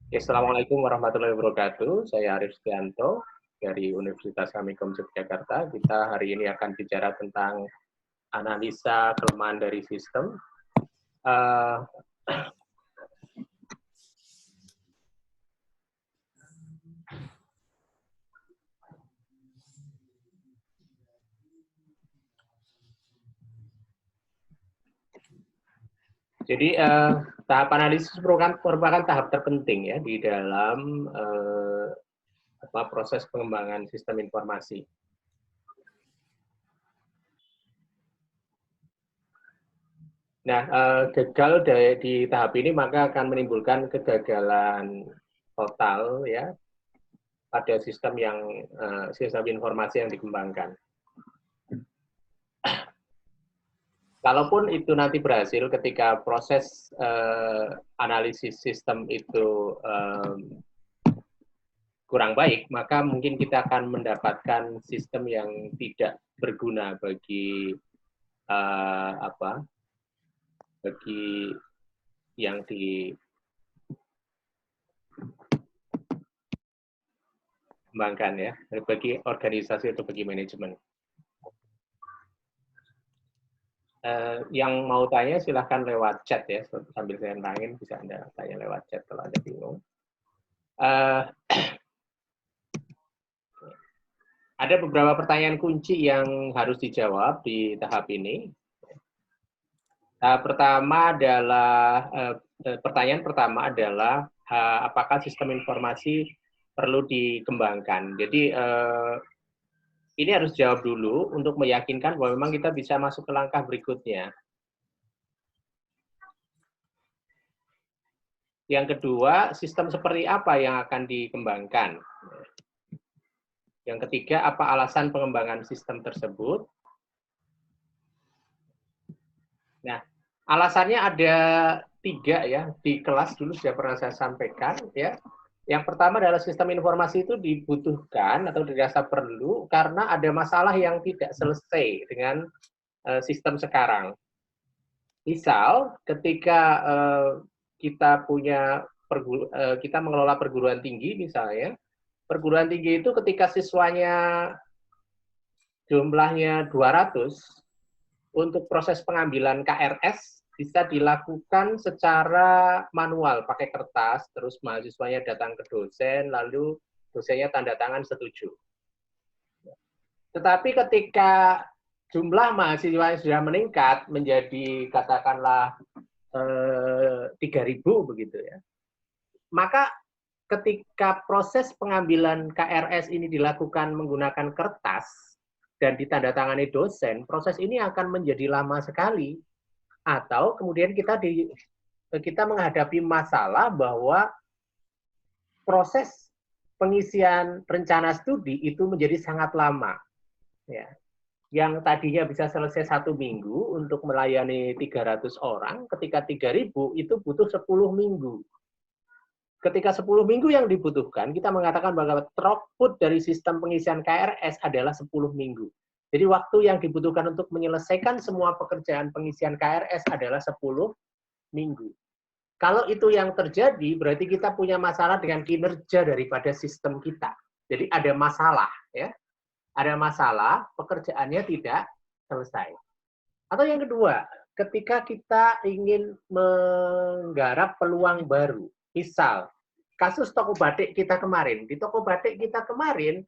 Ya, Assalamualaikum warahmatullahi wabarakatuh. Saya Arif Setianto dari Universitas Amikom Yogyakarta. Kita hari ini akan bicara tentang analisa kelemahan dari sistem. Uh, jadi tahap analisis merupakan tahap terpenting ya di dalam proses pengembangan sistem informasi. Nah, gagal di tahap ini maka akan menimbulkan kegagalan total ya pada sistem informasi yang dikembangkan. Kalaupun itu nanti berhasil ketika proses analisis sistem itu kurang baik, maka mungkin kita akan mendapatkan sistem yang tidak berguna bagi bagi yang dikembangkan ya, bagi organisasi atau bagi manajemen. Yang mau tanya silahkan lewat chat ya, sambil saya nerangin bisa Anda tanya lewat chat kalau Anda bingung. Ada beberapa pertanyaan kunci yang harus dijawab di tahap ini. Pertanyaan pertama adalah apakah sistem informasi perlu dikembangkan. Jadi ini harus jawab dulu untuk meyakinkan bahwa memang kita bisa masuk ke langkah berikutnya. Yang kedua, sistem seperti apa yang akan dikembangkan? Yang ketiga, apa alasan pengembangan sistem tersebut? Nah, alasannya ada 3 ya, di kelas dulu sudah pernah saya sampaikan ya. Yang pertama adalah sistem informasi itu dibutuhkan atau dirasa perlu karena ada masalah yang tidak selesai dengan sistem sekarang. Misal, ketika kita mengelola perguruan tinggi misalnya, perguruan tinggi itu ketika siswanya jumlahnya 200, untuk proses pengambilan KRS bisa dilakukan secara manual, pakai kertas, terus mahasiswanya datang ke dosen, lalu dosennya tanda tangan setuju. Tetapi ketika jumlah mahasiswa yang sudah meningkat menjadi katakanlah 3.000 begitu ya, maka ketika proses pengambilan KRS ini dilakukan menggunakan kertas dan ditandatangani dosen, proses ini akan menjadi lama sekali. Atau kemudian kita menghadapi masalah bahwa proses pengisian rencana studi itu menjadi sangat lama. Ya. Yang tadinya bisa selesai 1 minggu untuk melayani 300 orang, ketika 3.000 itu butuh 10 minggu. Ketika 10 minggu yang dibutuhkan, kita mengatakan bahwa throughput dari sistem pengisian KRS adalah 10 minggu. Jadi waktu yang dibutuhkan untuk menyelesaikan semua pekerjaan pengisian KRS adalah 10 minggu. Kalau itu yang terjadi, berarti kita punya masalah dengan kinerja daripada sistem kita. Jadi ada masalah, ya. Ada masalah, pekerjaannya tidak selesai. Atau yang kedua, ketika kita ingin menggarap peluang baru, misal kasus toko batik kita kemarin. Di toko batik kita kemarin,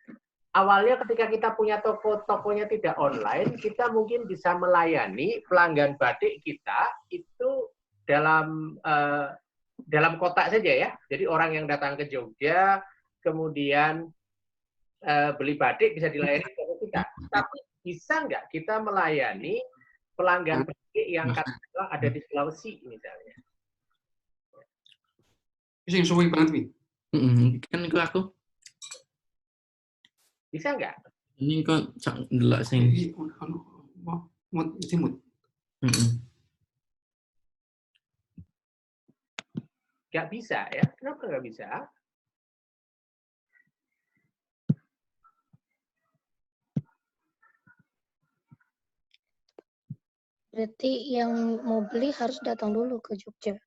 awalnya ketika kita punya tokonya tidak online, kita mungkin bisa melayani pelanggan batik kita itu dalam kotak saja ya. Jadi orang yang datang ke Jogja, kemudian beli batik bisa dilayani toko kita. Tapi bisa nggak kita melayani pelanggan batik yang katakanlah ada di Sulawesi misalnya? Sing suwi banget wi. Kan ke aku. Bisa nggak? Ini kok sak ndelok sing. Mut simut. Nggak bisa ya. Kenapa nggak bisa? Berarti yang mau beli harus datang dulu ke Jogja.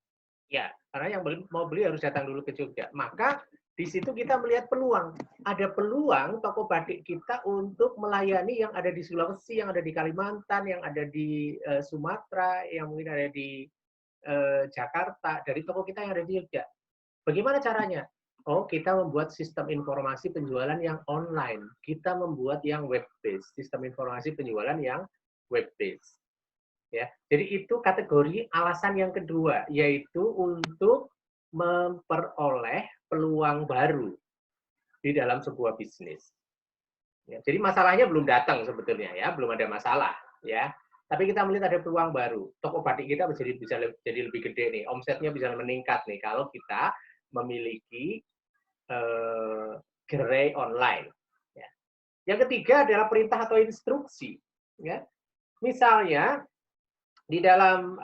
Ya, karena yang mau beli harus datang dulu ke Jogja. Maka di situ kita melihat peluang. Ada peluang toko batik kita untuk melayani yang ada di Sulawesi, yang ada di Kalimantan, yang ada di Sumatera, yang mungkin ada di Jakarta, dari toko kita yang ada di Jogja. Bagaimana caranya? Oh, kita membuat sistem informasi penjualan yang online. Kita membuat yang web-based, sistem informasi penjualan yang web-based. Ya, jadi itu kategori alasan yang kedua, yaitu untuk memperoleh peluang baru di dalam sebuah bisnis. Ya, jadi masalahnya belum datang sebetulnya ya, belum ada masalah ya. Tapi kita melihat ada peluang baru. Toko batik kita bisa jadi lebih gede nih, omsetnya bisa meningkat nih kalau kita memiliki gerai online. Ya. Yang ketiga adalah perintah atau instruksi. Ya. Misalnya di dalam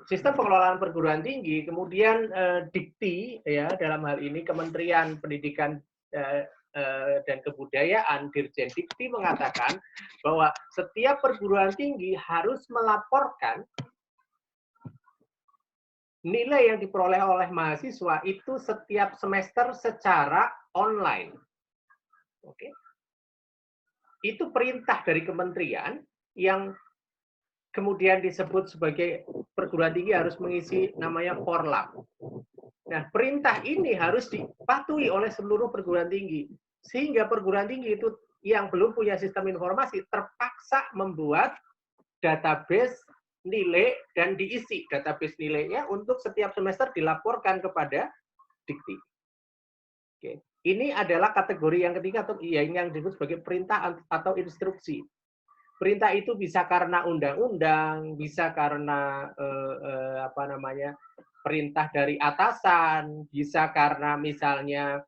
sistem pengelolaan perguruan tinggi, kemudian Dikti ya dalam hal ini Kementerian Pendidikan dan Kebudayaan, Dirjen Dikti mengatakan bahwa setiap perguruan tinggi harus melaporkan nilai yang diperoleh oleh mahasiswa itu setiap semester secara online. Oke. Itu perintah dari kementerian yang kemudian disebut sebagai perguruan tinggi harus mengisi namanya Forlap. Nah, perintah ini harus dipatuhi oleh seluruh perguruan tinggi. Sehingga perguruan tinggi itu yang belum punya sistem informasi terpaksa membuat database nilai dan diisi database nilainya untuk setiap semester dilaporkan kepada Dikti. Oke. Ini adalah kategori yang ketiga atau yang disebut sebagai perintah atau instruksi. Perintah itu bisa karena undang-undang, bisa karena perintah dari atasan, bisa karena misalnya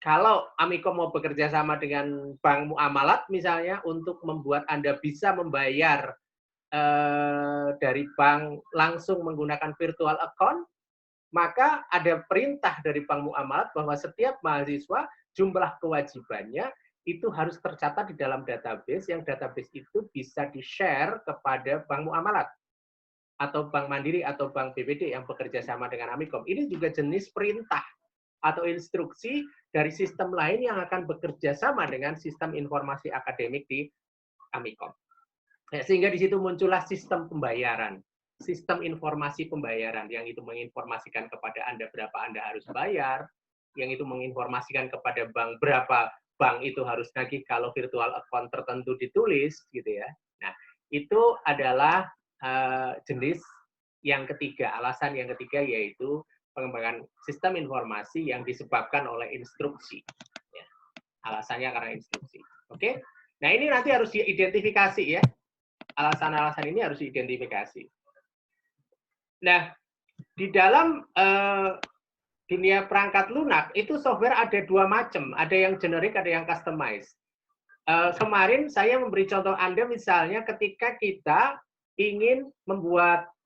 kalau Amikom mau bekerja sama dengan Bank Muamalat misalnya untuk membuat Anda bisa membayar dari bank langsung menggunakan virtual account, maka ada perintah dari Bank Muamalat bahwa setiap mahasiswa jumlah kewajibannya itu harus tercatat di dalam database, yang database itu bisa di-share kepada Bank Muamalat atau Bank Mandiri atau Bank BPD yang bekerja sama dengan Amikom. Ini juga jenis perintah atau instruksi dari sistem lain yang akan bekerja sama dengan sistem informasi akademik di Amikom. Ya, sehingga di situ muncullah sistem pembayaran, sistem informasi pembayaran yang itu menginformasikan kepada Anda berapa Anda harus bayar, yang itu menginformasikan kepada bank berapa bank itu harus nagih kalau virtual account tertentu ditulis, gitu ya. Nah, itu adalah jenis yang ketiga, alasan yang ketiga yaitu pengembangan sistem informasi yang disebabkan oleh instruksi. Ya, alasannya karena instruksi. Oke? Nah, ini nanti harus diidentifikasi ya. Alasan-alasan ini harus diidentifikasi. Nah, di dalam dunia perangkat lunak itu software ada dua macam, ada yang generik, ada yang customized. Kemarin saya memberi contoh Anda misalnya ketika kita ingin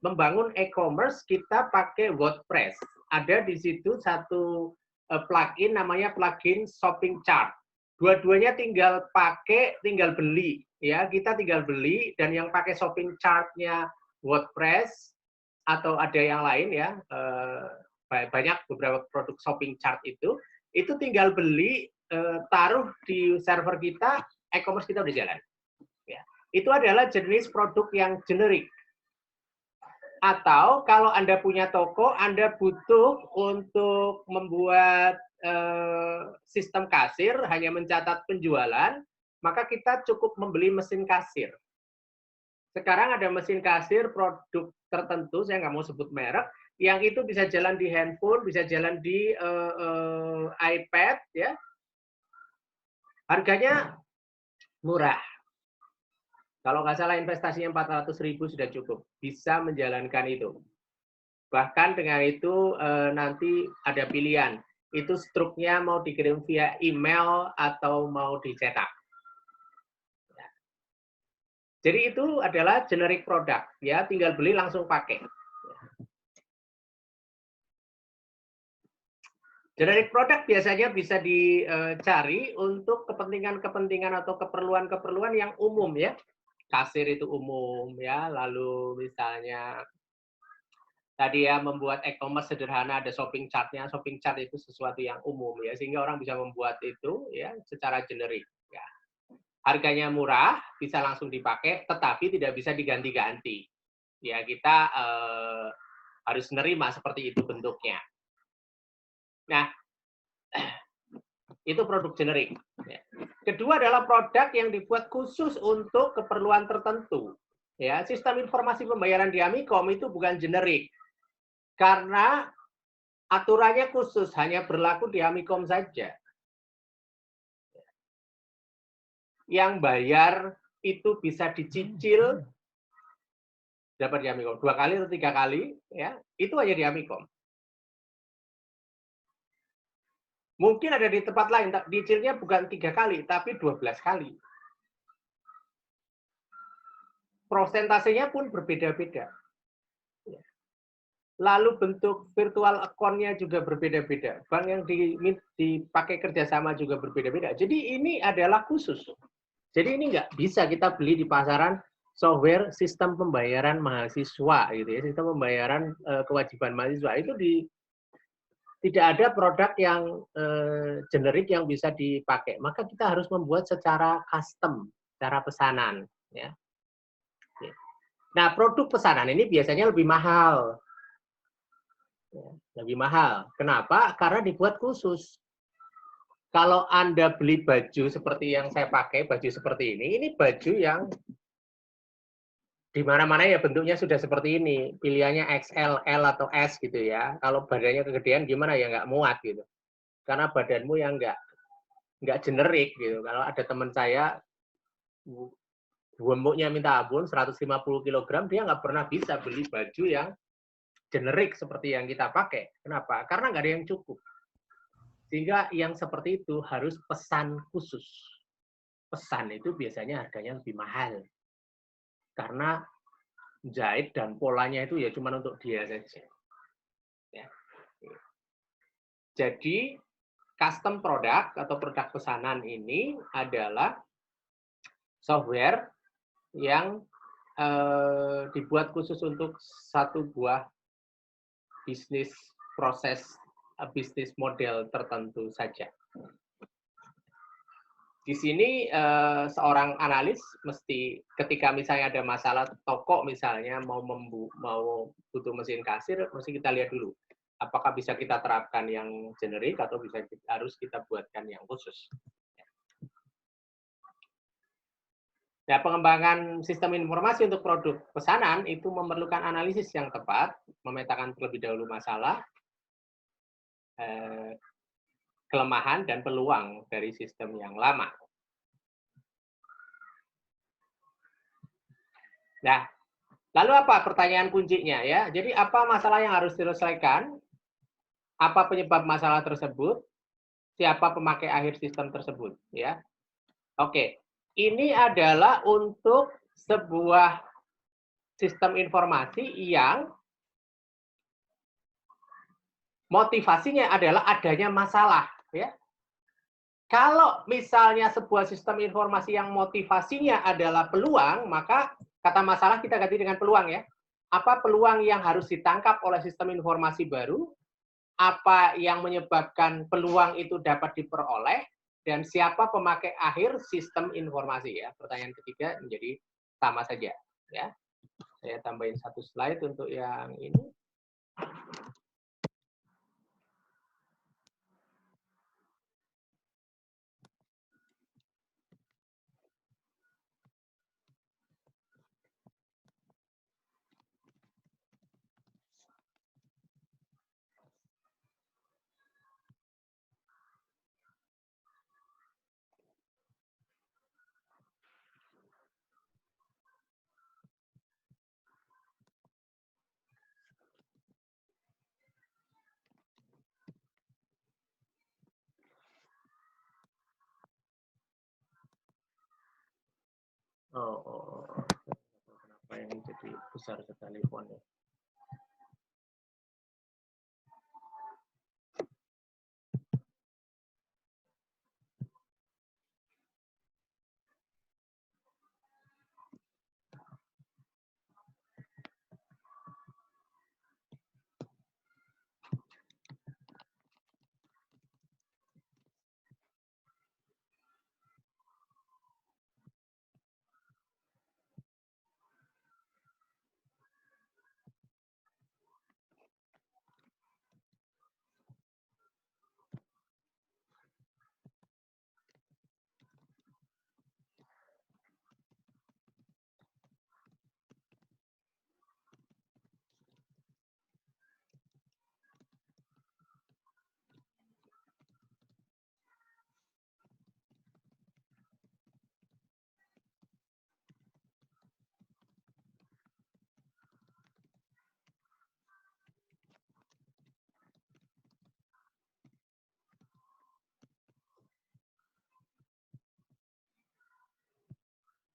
membangun e-commerce, kita pakai WordPress. Ada di situ satu plugin namanya plugin shopping chart. Dua-duanya tinggal beli, ya kita tinggal beli, dan yang pakai shopping chart-nya WordPress atau ada yang lain ya. Banyak beberapa produk shopping chart itu tinggal beli, taruh di server kita, e-commerce kita udah jalan. Ya. Itu adalah jenis produk yang generik. Atau kalau Anda punya toko, Anda butuh untuk membuat sistem kasir, hanya mencatat penjualan, maka kita cukup membeli mesin kasir. Sekarang ada mesin kasir produk tertentu, saya nggak mau sebut merek, yang itu bisa jalan di handphone, bisa jalan di iPad, ya. Harganya murah. Kalau nggak salah investasinya 400.000 sudah cukup, bisa menjalankan itu. Bahkan dengan itu nanti ada pilihan, itu struknya mau dikirim via email atau mau dicetak. Jadi itu adalah generic product, ya, tinggal beli langsung pakai. Generic product biasanya bisa dicari untuk kepentingan-kepentingan atau keperluan-keperluan yang umum ya. Kasir itu umum ya, lalu misalnya Tadi ya membuat e-commerce sederhana, ada shopping chart-nya. Shopping chart itu sesuatu yang umum ya, sehingga orang bisa membuat itu ya secara generik. Ya. Harganya murah, bisa langsung dipakai, tetapi tidak bisa diganti-ganti. Ya kita harus nerima seperti itu bentuknya. Nah, itu produk generik. Ya. Kedua adalah produk yang dibuat khusus untuk keperluan tertentu. Ya, sistem informasi pembayaran di Amikom itu bukan generik. Karena aturannya khusus, hanya berlaku di Amikom saja. Yang bayar itu bisa dicicil, dapat di Amikom 2 kali atau 3 kali, ya itu hanya di Amikom. Mungkin ada di tempat lain, dicicilnya bukan 3 kali, tapi 12 kali. Prosentasenya pun berbeda-beda. Lalu bentuk virtual account-nya juga berbeda-beda. Bank yang dipakai kerjasama juga berbeda-beda. Jadi ini adalah khusus. Jadi ini nggak bisa kita beli di pasaran software sistem pembayaran mahasiswa, gitu ya, sistem pembayaran kewajiban mahasiswa. Itu tidak ada produk yang generik yang bisa dipakai. Maka kita harus membuat secara custom, secara pesanan. Ya. Nah, produk pesanan ini biasanya lebih mahal. Lebih mahal. Kenapa? Karena dibuat khusus. Kalau Anda beli baju seperti yang saya pakai, baju seperti ini baju yang di mana-mana ya bentuknya sudah seperti ini. Pilihannya XL, L, atau S gitu ya. Kalau badannya kegedean gimana ya nggak muat gitu. Karena badanmu yang nggak generik gitu. Kalau ada teman saya, gemuknya minta ampun, 150 kg, dia nggak pernah bisa beli baju yang generik seperti yang kita pakai. Kenapa? Karena nggak ada yang cukup. Sehingga yang seperti itu harus pesan khusus. Pesan itu biasanya harganya lebih mahal. Karena jahit dan polanya itu ya cuma untuk dia saja. Ya. Jadi, custom product atau produk pesanan ini adalah software yang dibuat khusus untuk satu buah bisnis proses, bisnis model tertentu saja. Di sini seorang analis mesti ketika misalnya ada masalah toko misalnya mau butuh mesin kasir, mesti kita lihat dulu apakah bisa kita terapkan yang generik atau harus kita buatkan yang khusus. Nah, pengembangan sistem informasi untuk produk pesanan itu memerlukan analisis yang tepat, memetakan terlebih dahulu masalah, kelemahan dan peluang dari sistem yang lama. Nah, lalu apa pertanyaan kuncinya ya? Jadi apa masalah yang harus diselesaikan? Apa penyebab masalah tersebut? Siapa pemakai akhir sistem tersebut? Ya, oke. Ini adalah untuk sebuah sistem informasi yang motivasinya adalah adanya masalah. Ya, kalau misalnya sebuah sistem informasi yang motivasinya adalah peluang, maka kata masalah kita ganti dengan peluang ya. Apa peluang yang harus ditangkap oleh sistem informasi baru? Apa yang menyebabkan peluang itu dapat diperoleh? Dan siapa pemakai akhir sistem informasi ya? Pertanyaan ketiga menjadi sama saja ya. Saya tambahin satu slide untuk yang ini. Kenapa yang jadi besar sekali fontnya?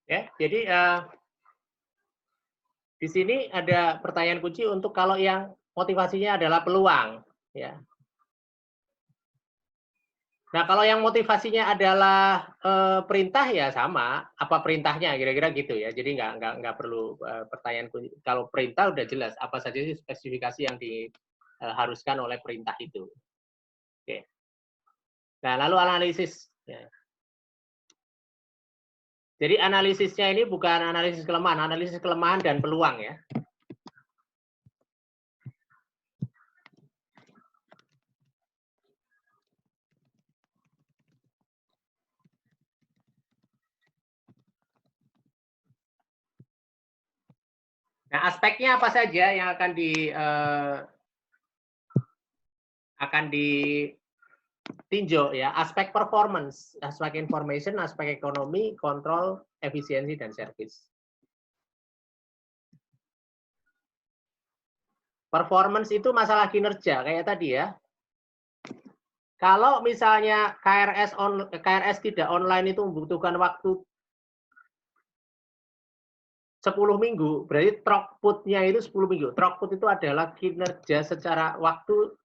Ya, jadi di sini ada pertanyaan kunci untuk kalau yang motivasinya adalah peluang, ya. Nah, kalau yang motivasinya adalah perintah ya sama, apa perintahnya kira-kira gitu ya. Jadi nggak perlu pertanyaan kunci. Kalau perintah udah jelas apa saja sih spesifikasi yang diharuskan oleh perintah itu. Oke. Nah, lalu analisis. Ya. Jadi analisisnya ini bukan analisis kelemahan dan peluang ya. Nah, aspeknya apa saja yang akan ditinjau ya? Aspek performance, aspek information, aspek ekonomi, kontrol, efisiensi dan service. Performance itu masalah kinerja kayak tadi ya. Kalau misalnya KRS tidak online itu membutuhkan waktu 10 minggu, berarti throughput-nya itu 10 minggu. Throughput itu adalah kinerja secara waktu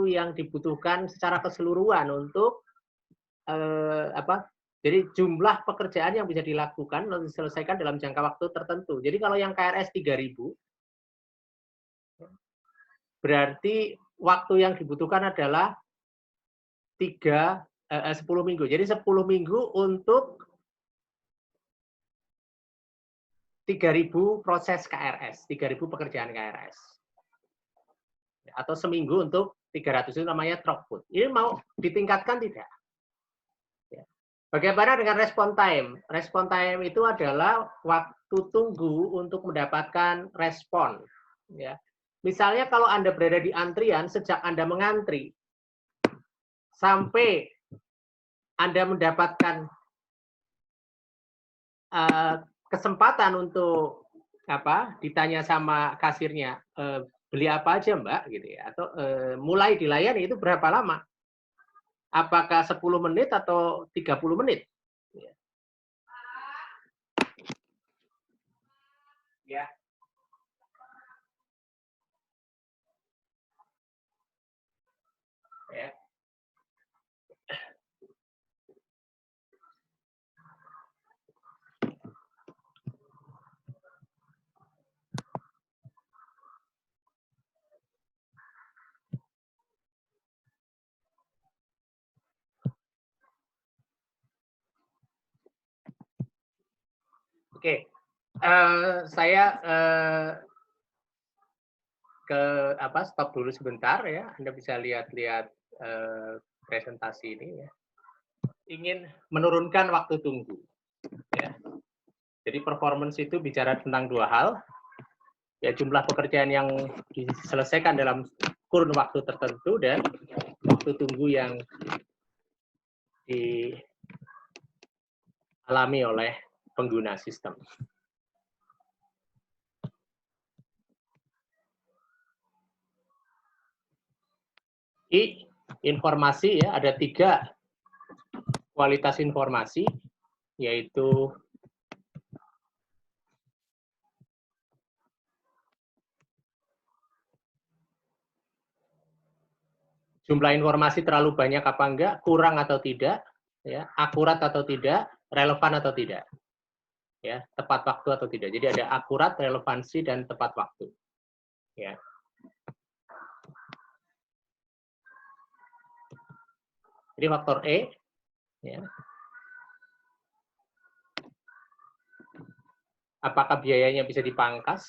yang dibutuhkan secara keseluruhan untuk jadi jumlah pekerjaan yang bisa dilakukan dan diselesaikan dalam jangka waktu tertentu. Jadi kalau yang KRS 3000 berarti waktu yang dibutuhkan adalah 10 minggu. Jadi 10 minggu untuk 3.000 proses KRS, 3.000 pekerjaan KRS. Atau seminggu untuk 300 itu namanya throughput. Ini mau ditingkatkan tidak? Bagaimana dengan respon time? Respon time itu adalah waktu tunggu untuk mendapatkan respon. Ya. Misalnya kalau Anda berada di antrian, sejak Anda mengantri, sampai Anda mendapatkan kesempatan untuk ditanya sama kasirnya, beli apa aja Mbak, gitu ya, atau mulai dilayani itu berapa lama? Apakah 10 menit atau 30 menit? Ya. Ya. Oke, saya stop dulu sebentar ya. Anda bisa lihat-lihat presentasi ini ya. Ingin menurunkan waktu tunggu. Ya. Jadi performance itu bicara tentang dua hal. Ya, jumlah pekerjaan yang diselesaikan dalam kurun waktu tertentu dan waktu tunggu yang dialami oleh pengguna sistem. Informasi ya, ada 3 kualitas informasi, yaitu jumlah informasi terlalu banyak apa enggak, kurang atau tidak, ya, akurat atau tidak, relevan atau tidak, ya, tepat waktu atau tidak. Jadi ada akurat, relevansi, dan tepat waktu. Ya. Jadi faktor E, ya. Apakah biayanya bisa dipangkas?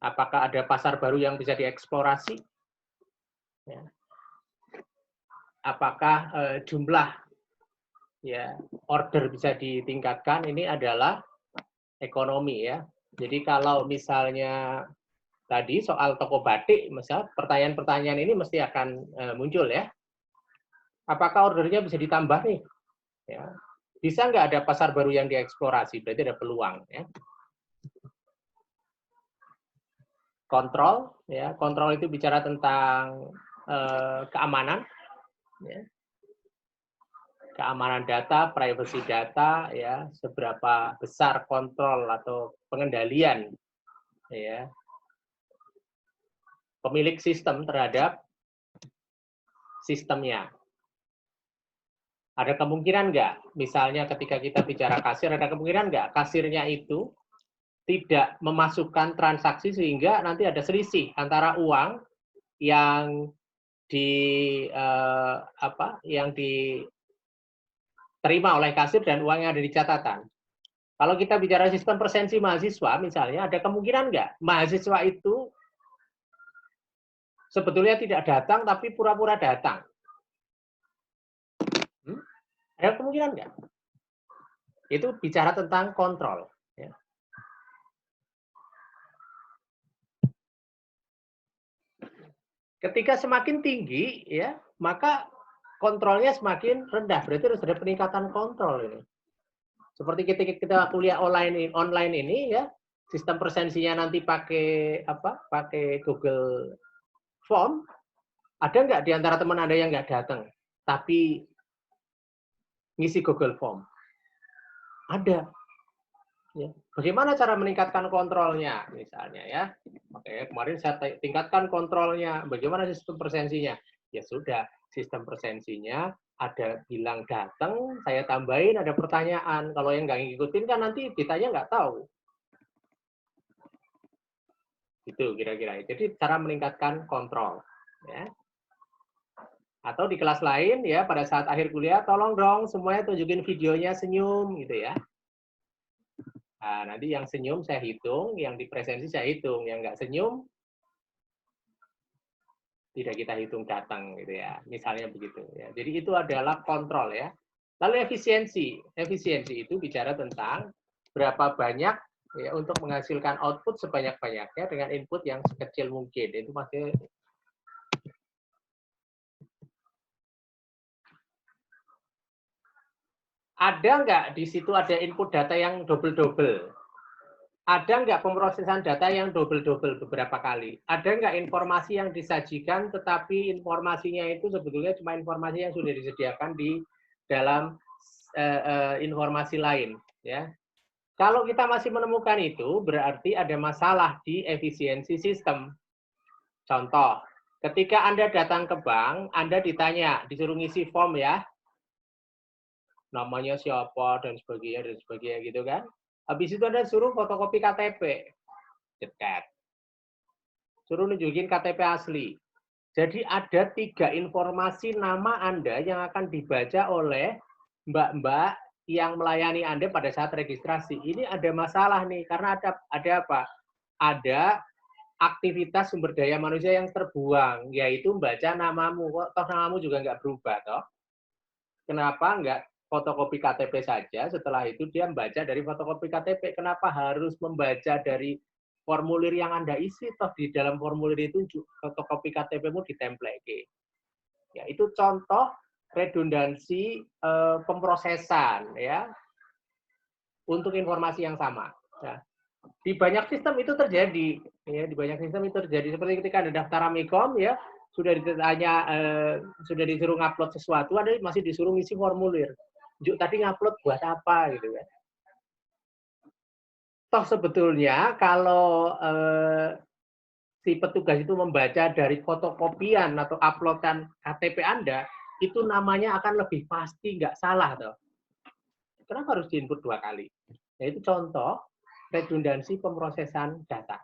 Apakah ada pasar baru yang bisa dieksplorasi? Ya. Apakah jumlah ya order bisa ditingkatkan? Ini adalah ekonomi ya. Jadi kalau misalnya tadi soal toko batik, misal pertanyaan-pertanyaan ini mesti akan muncul ya. Apakah ordernya bisa ditambah nih? Ya. Bisa nggak ada pasar baru yang dieksplorasi? Berarti ada peluang. Ya. Kontrol, ya. Kontrol itu bicara tentang keamanan. Ya. keamanan data, privacy data, ya, seberapa besar kontrol atau pengendalian, ya, pemilik sistem terhadap sistemnya. Ada kemungkinan nggak, misalnya ketika kita bicara kasir, ada kemungkinan nggak kasirnya itu tidak memasukkan transaksi sehingga nanti ada selisih antara uang yang yang diterima oleh kasir dan uang yang ada di catatan. Kalau kita bicara sistem presensi mahasiswa, misalnya, ada kemungkinan nggak mahasiswa itu sebetulnya tidak datang tapi pura-pura datang? Ada kemungkinan nggak? Itu bicara tentang kontrol. Ya. Ketika semakin tinggi, ya, maka kontrolnya semakin rendah. Berarti harus ada peningkatan kontrol ini. Seperti ketika kita kuliah online ini, ya, sistem presensinya nanti pakai Pakai Google Form. Ada nggak di antara teman Anda yang nggak datang, tapi ngisi Google Form? Ada. Ya. Bagaimana cara meningkatkan kontrolnya, misalnya, ya? Oke, kemarin saya tingkatkan kontrolnya. Bagaimana sistem presensinya? Ya sudah, sistem presensinya ada bilang datang, saya tambahin ada pertanyaan. Kalau yang nggak ngikutin kan nanti ditanya nggak tahu. Itu kira-kira. Jadi cara meningkatkan kontrol. Ya. Atau di kelas lain, ya, pada saat akhir kuliah, tolong dong semuanya tunjukin videonya senyum, gitu ya. Nah, nanti yang senyum saya hitung, yang di presensi saya hitung, yang nggak senyum tidak kita hitung datang, gitu ya. Misalnya begitu. Ya. Jadi itu adalah kontrol, ya. Lalu efisiensi itu bicara tentang berapa banyak, ya, untuk menghasilkan output sebanyak-banyaknya dengan input yang sekecil mungkin. Itu maksudnya. Ada nggak di situ ada input data yang double-double? Ada nggak pemrosesan data yang double-double beberapa kali? Ada nggak informasi yang disajikan tetapi informasinya itu sebetulnya cuma informasi yang sudah disediakan di dalam informasi lain, ya? Kalau kita masih menemukan itu, berarti ada masalah di efisiensi sistem. Contoh, ketika Anda datang ke bank, Anda ditanya, disuruh ngisi form, ya, namanya siapa dan sebagainya gitu kan. Habis itu Anda suruh fotokopi KTP, cetet. Suruh nunjukin KTP asli. Jadi ada 3 informasi nama Anda yang akan dibaca oleh mbak-mbak yang melayani Anda pada saat registrasi. Ini ada masalah nih, karena ada apa? Ada aktivitas sumber daya manusia yang terbuang, yaitu membaca namamu. Kok toh namamu juga nggak berubah, toh? Kenapa nggak fotokopi KTP saja, setelah itu dia membaca dari fotokopi KTP. Kenapa harus membaca dari formulir yang Anda isi, toh di dalam formulir itu fotokopi KTP-mu ditemplate. Ya, itu contoh redundansi pemrosesan, ya, untuk informasi yang sama. Ya. Di banyak sistem itu terjadi, ya, di banyak sistem itu terjadi. Seperti ketika ada daftar Amikom, ya, sudah ditanya, sudah disuruh ngupload sesuatu, ada masih disuruh ngisi formulir. Juk tadi ngupload buat apa, gitu kan? Toh sebetulnya kalau si petugas itu membaca dari fotokopian atau uploadan KTP Anda, itu namanya akan lebih pasti nggak salah, toh. Kenapa harus diinput 2 kali? Nah, itu contoh redundansi pemrosesan data.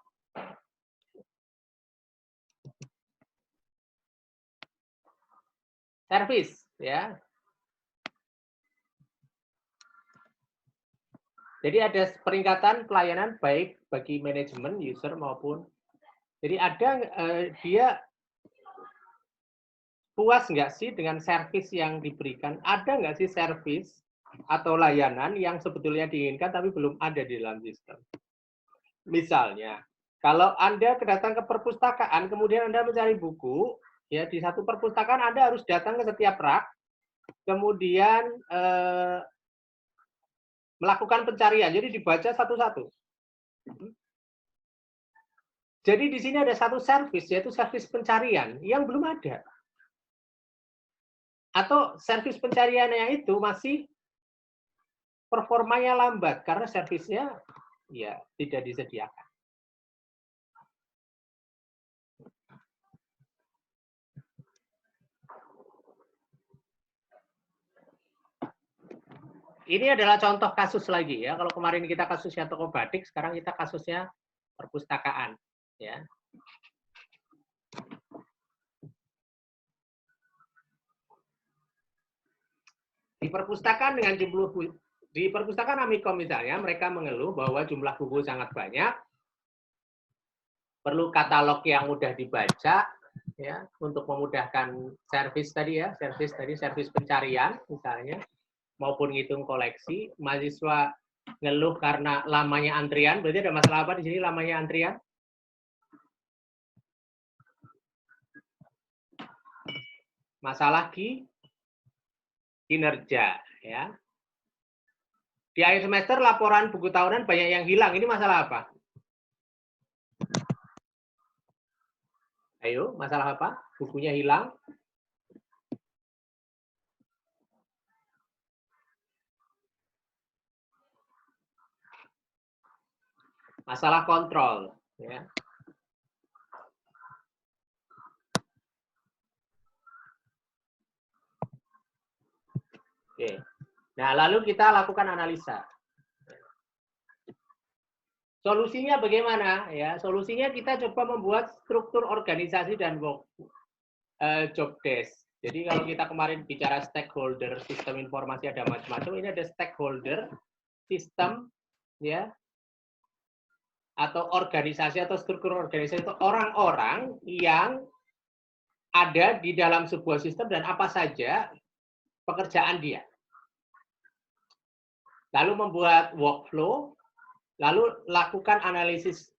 Service, ya. Jadi ada peningkatan pelayanan baik bagi manajemen, user maupun. Jadi ada dia puas nggak sih dengan service yang diberikan? Ada nggak sih service atau layanan yang sebetulnya diinginkan tapi belum ada di dalam sistem? Misalnya, kalau Anda datang ke perpustakaan, kemudian Anda mencari buku, ya, di satu perpustakaan Anda harus datang ke setiap rak, kemudian melakukan pencarian, jadi dibaca satu-satu. Jadi di sini ada satu service, yaitu service pencarian yang belum ada. Atau servis pencariannya itu masih performanya lambat karena servisnya ya tidak disediakan. Ini adalah contoh kasus lagi ya. Kalau kemarin kita kasusnya toko batik, sekarang kita kasusnya perpustakaan ya. Di perpustakaan dengan di perpustakaan Amikom misalnya, mereka mengeluh bahwa jumlah buku sangat banyak, perlu katalog yang mudah dibaca, ya, untuk memudahkan servis tadi ya, servis pencarian misalnya, maupun ngitung koleksi. Mahasiswa ngeluh karena lamanya antrian, berarti ada masalah apa di sini lamanya antrian? Masalah kinerja, ya. Di akhir semester laporan buku tahunan banyak yang hilang. Ini masalah apa? Ayo, masalah apa? Bukunya hilang. Masalah kontrol, ya. Oke. Nah, lalu kita lakukan analisa. Solusinya bagaimana? Ya, solusinya kita coba membuat struktur organisasi dan job desk. Jadi kalau kita kemarin bicara stakeholder, sistem informasi ada macam-macam, ini ada stakeholder, sistem, ya, atau organisasi atau struktur organisasi itu orang-orang yang ada di dalam sebuah sistem dan apa saja pekerjaan dia. Lalu membuat workflow, lalu lakukan analisis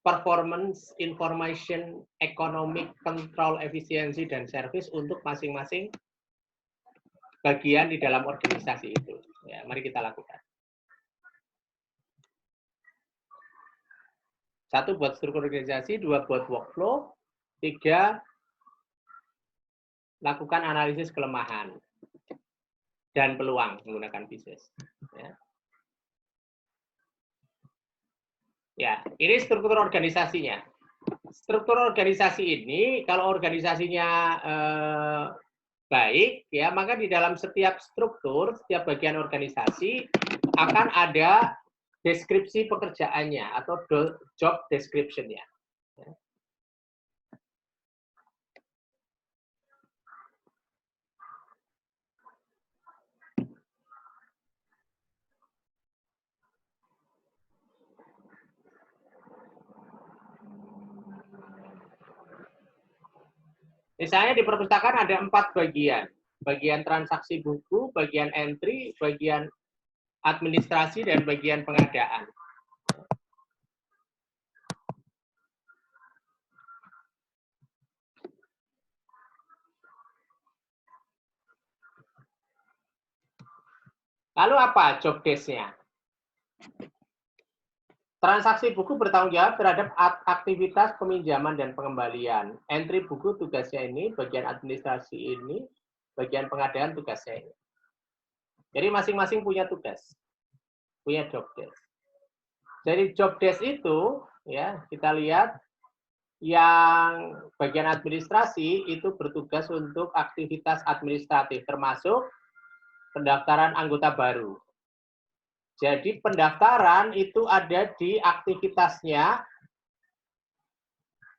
performance, information, economic, control, efisiensi, dan service untuk masing-masing bagian di dalam organisasi itu. Ya, mari kita lakukan. Satu, buat struktur organisasi. Dua, buat workflow. Tiga, lakukan analisis kelemahan dan peluang menggunakan bisnis. Ya, ini struktur organisasinya. Struktur organisasi ini, kalau organisasinya baik, ya, maka di dalam setiap struktur, setiap bagian organisasi akan ada deskripsi pekerjaannya atau job description-nya. Misalnya di perpustakaan ada 4 bagian. Bagian transaksi buku, bagian entry, bagian administrasi, dan bagian pengadaan. Lalu apa job desk-nya? Transaksi buku bertanggung jawab terhadap aktivitas peminjaman dan pengembalian. Entry buku tugasnya ini, bagian administrasi ini, bagian pengadaan tugasnya ini. Jadi masing-masing punya tugas, punya job desk. Jadi job desk itu, ya, kita lihat yang bagian administrasi itu bertugas untuk aktivitas administratif, termasuk pendaftaran anggota baru. Jadi pendaftaran itu ada di aktivitasnya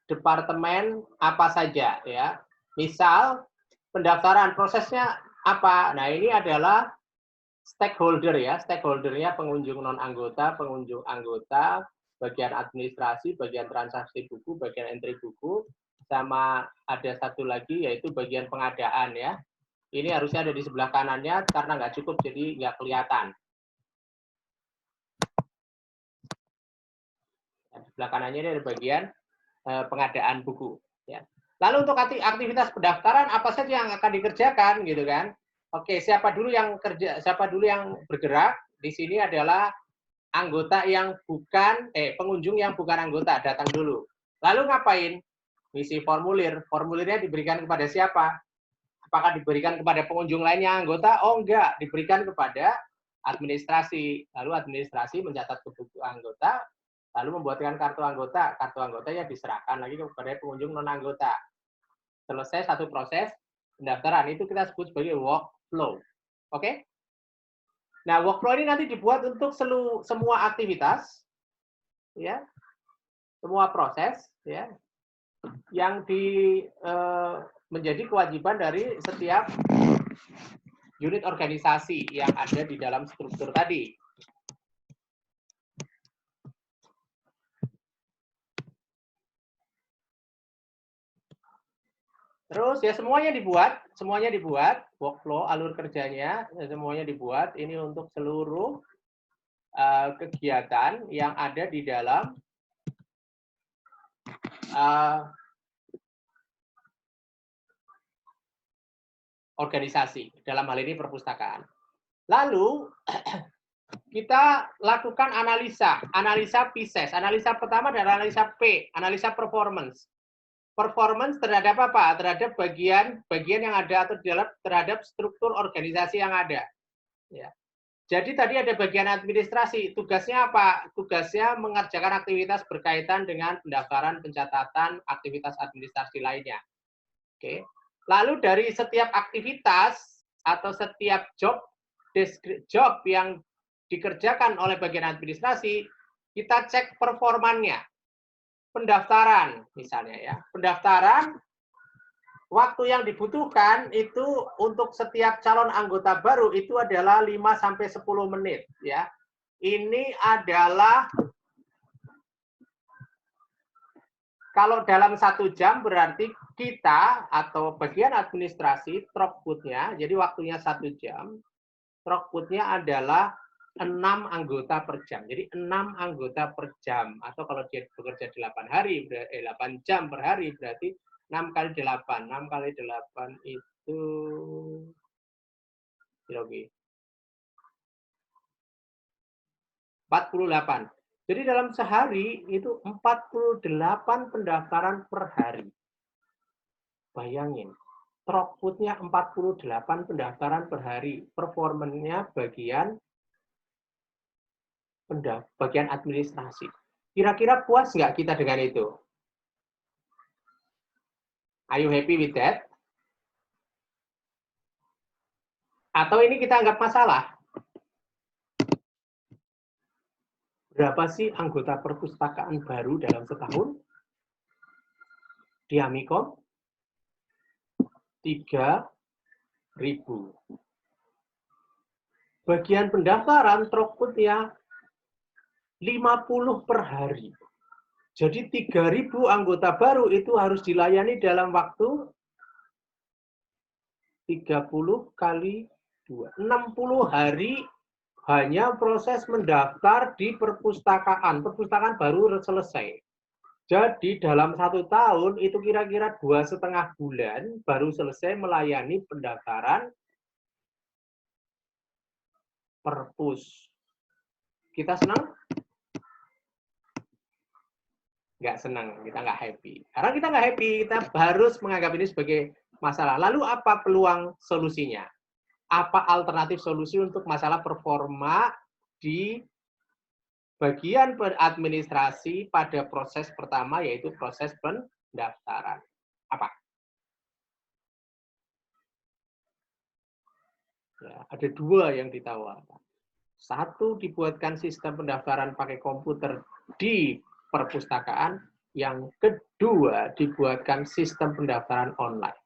departemen apa saja, ya. Misal pendaftaran prosesnya apa? Nah, ini adalah stakeholder, ya. Stakeholdernya pengunjung non anggota, pengunjung anggota, bagian administrasi, bagian transaksi buku, bagian entry buku, sama ada satu lagi yaitu bagian pengadaan, ya. Ini harusnya ada di sebelah kanannya karena nggak cukup jadi nggak kelihatan. Di sebelah kanannya ini ada bagian pengadaan buku. Ya. Lalu untuk aktivitas pendaftaran apa saja yang akan dikerjakan, gitu kan? Oke, siapa dulu yang bergerak? Di sini adalah anggota yang bukan pengunjung yang bukan anggota datang dulu. Lalu ngapain? Ngisi formulir. Formulirnya diberikan kepada siapa? Apakah diberikan kepada pengunjung lainnya anggota? Oh enggak, diberikan kepada administrasi. Lalu administrasi mencatat kebutuhan anggota, lalu membuatkan kartu anggota. Kartu anggotanya diserahkan lagi kepada pengunjung non-anggota. Selesai satu proses pendaftaran. Itu kita sebut sebagai workflow. Oke? Nah, workflow ini nanti dibuat untuk semua aktivitas, ya, semua proses, ya, yang menjadi kewajiban dari setiap unit organisasi yang ada di dalam struktur tadi. Terus ya semuanya dibuat, workflow, alur kerjanya, semuanya dibuat. Ini untuk seluruh kegiatan yang ada di dalam organisasi, dalam hal ini perpustakaan. Lalu kita lakukan analisa PISES. Analisa pertama adalah analisa P, analisa performance. Performance terhadap apa? Terhadap bagian yang ada atau terhadap struktur organisasi yang ada. Ya. Jadi tadi ada bagian administrasi. Tugasnya apa? Tugasnya mengerjakan aktivitas berkaitan dengan pendaftaran, pencatatan, aktivitas administrasi lainnya. Oke. Lalu dari setiap aktivitas atau setiap job yang dikerjakan oleh bagian administrasi, kita cek performanya. Pendaftaran misalnya ya. Pendaftaran waktu yang dibutuhkan itu untuk setiap calon anggota baru itu adalah 5 sampai 10 menit ya. Ini adalah kalau dalam 1 jam berarti kita atau bagian administrasi throughput-nya, jadi waktunya 1 jam, throughput-nya adalah 6 anggota per jam. Jadi 6 anggota per jam. Atau kalau dia bekerja 8 jam per hari berarti 6 kali 8. 6 kali 8 itu oke. 48. Jadi dalam sehari itu 48 pendaftaran per hari. Bayangin, throughput-nya 48 pendaftaran per hari. Performanya bagian administrasi. Kira-kira puas nggak kita dengan itu? Are you happy with that? Atau ini kita anggap masalah? Berapa sih anggota perpustakaan baru dalam setahun? Di Amikom? 3.000. Bagian pendaftaran throughput-nya 50 per hari. Jadi 3.000 anggota baru itu harus dilayani dalam waktu 30 kali 2. 60 hari hanya proses mendaftar di perpustakaan. Perpustakaan baru selesai. Jadi dalam 1 tahun itu kira-kira 2,5 bulan baru selesai melayani pendaftaran perpus. Kita senang? Nggak senang, kita nggak happy. Karena kita nggak happy, kita harus menganggap ini sebagai masalah. Lalu apa peluang solusinya? Apa alternatif solusi untuk masalah performa di bagian administrasi pada proses pertama, yaitu proses pendaftaran? Apa? Ya, ada 2 yang ditawarkan. 1, dibuatkan sistem pendaftaran pakai komputer di perpustakaan. Yang kedua, dibuatkan sistem pendaftaran online.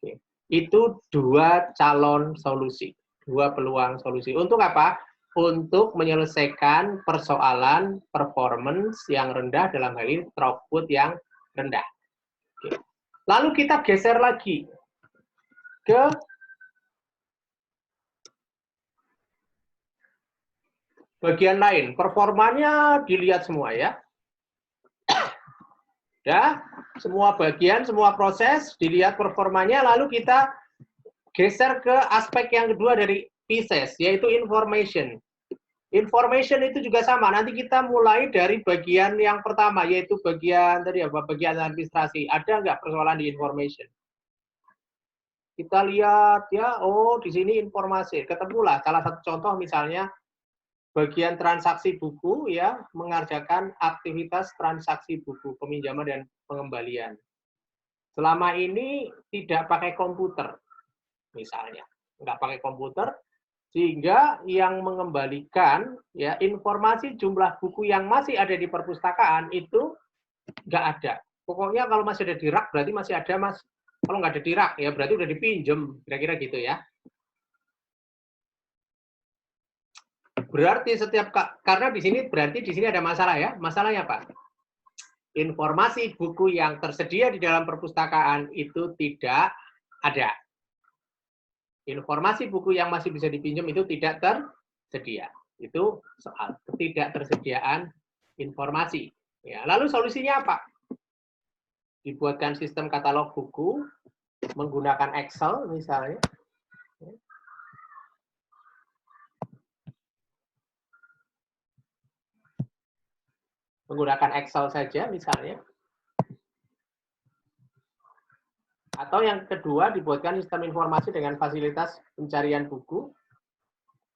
Oke. Itu 2 calon solusi, 2 peluang solusi. Untuk apa? Untuk menyelesaikan persoalan performance yang rendah, dalam hal ini throughput yang rendah. Oke. Lalu kita geser lagi ke bagian lain. Performanya dilihat semua ya. Ya, semua bagian, semua proses dilihat performanya, lalu kita geser ke aspek yang kedua dari PISES, yaitu information. Information itu juga sama. Nanti kita mulai dari bagian yang pertama, yaitu bagian tadi apa? Bagian administrasi. Ada nggak persoalan di information? kita lihat ya, oh di sini informasi, ketemulah salah satu contoh misalnya bagian transaksi buku ya, mengerjakan aktivitas transaksi buku, peminjaman dan pengembalian. Selama ini tidak pakai komputer, misalnya, nggak pakai komputer, sehingga yang mengembalikan ya informasi jumlah buku yang masih ada di perpustakaan itu nggak ada. Pokoknya kalau masih ada di rak berarti masih ada, Mas. Kalau nggak ada di rak ya berarti udah dipinjem, kira-kira gitu ya. Berarti karena di sini berarti di sini ada masalah ya. Masalahnya apa? Informasi buku yang tersedia di dalam perpustakaan itu tidak ada. Informasi buku yang masih bisa dipinjam itu tidak tersedia. Itu soal ketidaktersediaan informasi. Ya, lalu solusinya apa? Dibuatkan sistem katalog buku menggunakan Excel misalnya. Menggunakan Excel saja misalnya. Atau yang kedua, dibuatkan sistem informasi dengan fasilitas pencarian buku.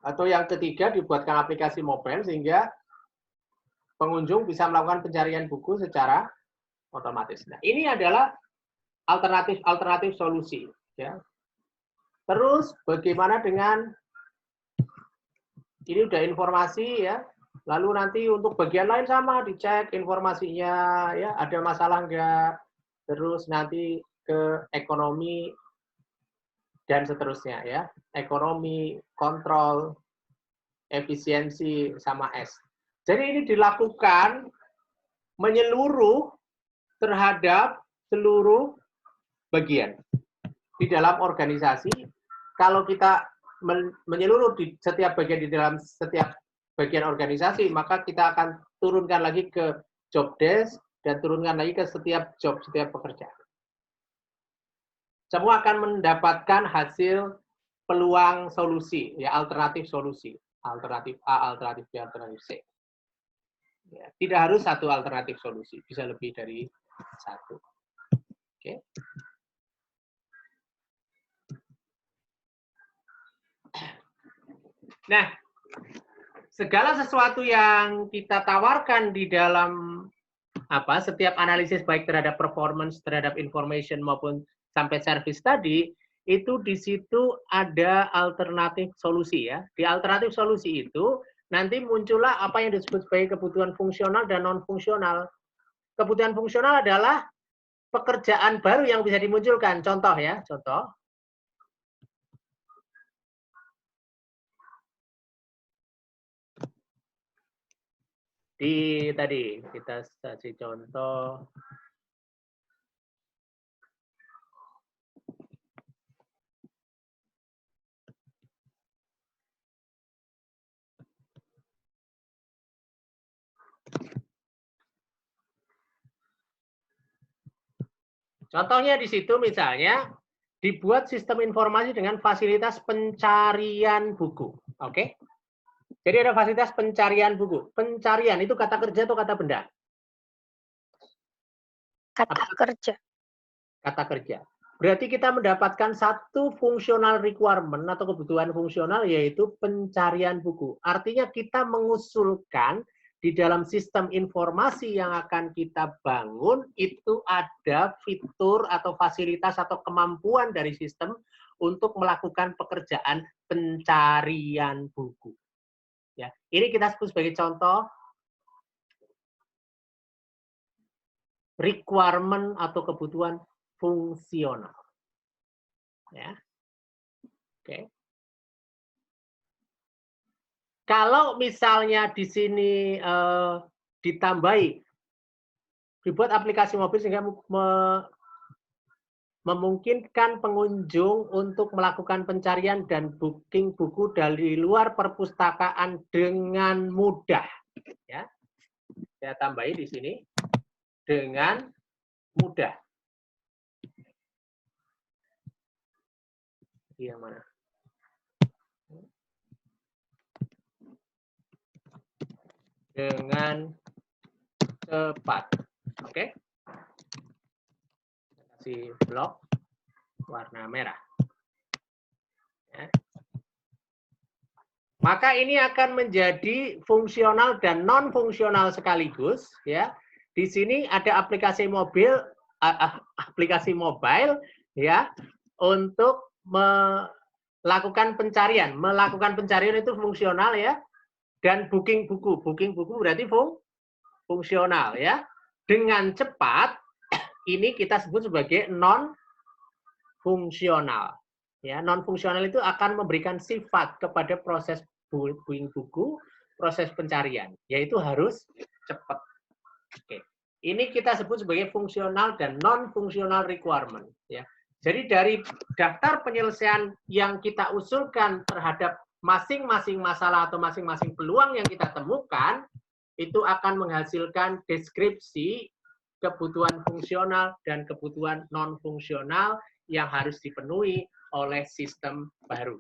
Atau yang ketiga, dibuatkan aplikasi mobile sehingga pengunjung bisa melakukan pencarian buku secara otomatis. Nah, ini adalah alternatif solusi. Ya. Terus, bagaimana dengan ini udah informasi ya, lalu nanti untuk bagian lain sama dicek informasinya, ya ada masalah enggak, terus nanti ke ekonomi dan seterusnya ya, ekonomi, kontrol, efisiensi sama S. Jadi ini dilakukan menyeluruh terhadap seluruh bagian di dalam organisasi. Kalau kita menyeluruh di setiap bagian di dalam setiap bagian organisasi, maka kita akan turunkan lagi ke job desk dan turunkan lagi ke setiap job, setiap pekerjaan. Semua akan mendapatkan hasil peluang solusi, ya alternatif solusi, alternatif A, alternatif B, alternatif C. Ya, tidak harus satu alternatif solusi, bisa lebih dari satu. Oke. Nah, segala sesuatu yang kita tawarkan di dalam setiap analisis baik terhadap performance, terhadap information maupun sampai service tadi, itu di situ ada alternatif solusi ya. Di alternatif solusi itu nanti muncullah apa yang disebut sebagai kebutuhan fungsional dan non fungsional. Kebutuhan fungsional adalah pekerjaan baru yang bisa dimunculkan. Contoh ya, contoh. Tadi kita kasih contoh. Contohnya di situ misalnya dibuat sistem informasi dengan fasilitas pencarian buku. Oke? Jadi ada fasilitas pencarian buku. Pencarian itu kata kerja atau kata benda? Kata kerja. Kata kerja. Berarti kita mendapatkan satu fungsional requirement atau kebutuhan fungsional yaitu pencarian buku. Artinya kita mengusulkan di dalam sistem informasi yang akan kita bangun itu ada fitur atau fasilitas atau kemampuan dari sistem untuk melakukan pekerjaan pencarian buku. Ya, ini kita sebut sebagai contoh requirement atau kebutuhan fungsional. Ya. Oke. Kalau misalnya di sini ditambahi, dibuat aplikasi mobil sehingga memungkinkan pengunjung untuk melakukan pencarian dan booking buku dari luar perpustakaan dengan mudah. Ya, saya tambahi di sini dengan mudah. Yang mana? Dengan cepat. Oke. Kasih blok warna merah. Maka ini akan menjadi fungsional dan non fungsional sekaligus, ya. Di sini ada aplikasi mobile, ya, untuk melakukan pencarian. Melakukan pencarian itu fungsional, ya. Dan booking buku berarti fungsional, ya. Dengan cepat, ini kita sebut sebagai non fungsional. Ya, non fungsional itu akan memberikan sifat kepada proses booking buku, proses pencarian, yaitu harus cepat. Oke. Ini kita sebut sebagai fungsional dan non fungsional requirement, ya. Jadi dari daftar penyelesaian yang kita usulkan terhadap masing-masing masalah atau masing-masing peluang yang kita temukan, itu akan menghasilkan deskripsi kebutuhan fungsional dan kebutuhan non fungsional yang harus dipenuhi oleh sistem baru.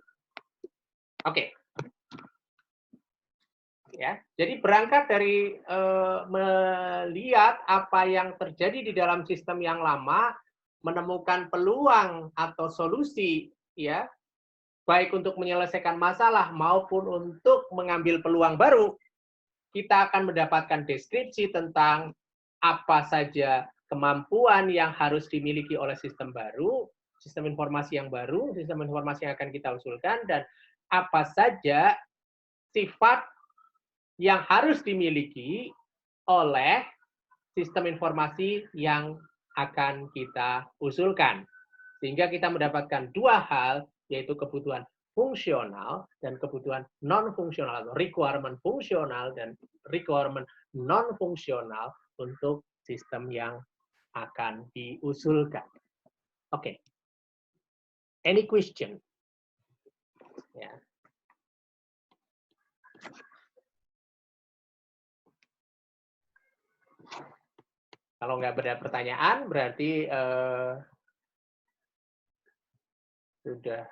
Oke. Ya, jadi berangkat dari melihat apa yang terjadi di dalam sistem yang lama, menemukan peluang atau solusi, ya, baik untuk menyelesaikan masalah maupun untuk mengambil peluang baru, kita akan mendapatkan deskripsi tentang apa saja kemampuan yang harus dimiliki oleh sistem baru, sistem informasi yang baru, sistem informasi yang akan kita usulkan, dan apa saja sifat yang harus dimiliki oleh sistem informasi yang akan kita usulkan. Sehingga kita mendapatkan dua hal, yaitu kebutuhan fungsional dan kebutuhan non-fungsional, atau requirement fungsional dan requirement non-fungsional untuk sistem yang akan diusulkan. Oke. Any question? Ya. Kalau nggak ada pertanyaan, berarti sudah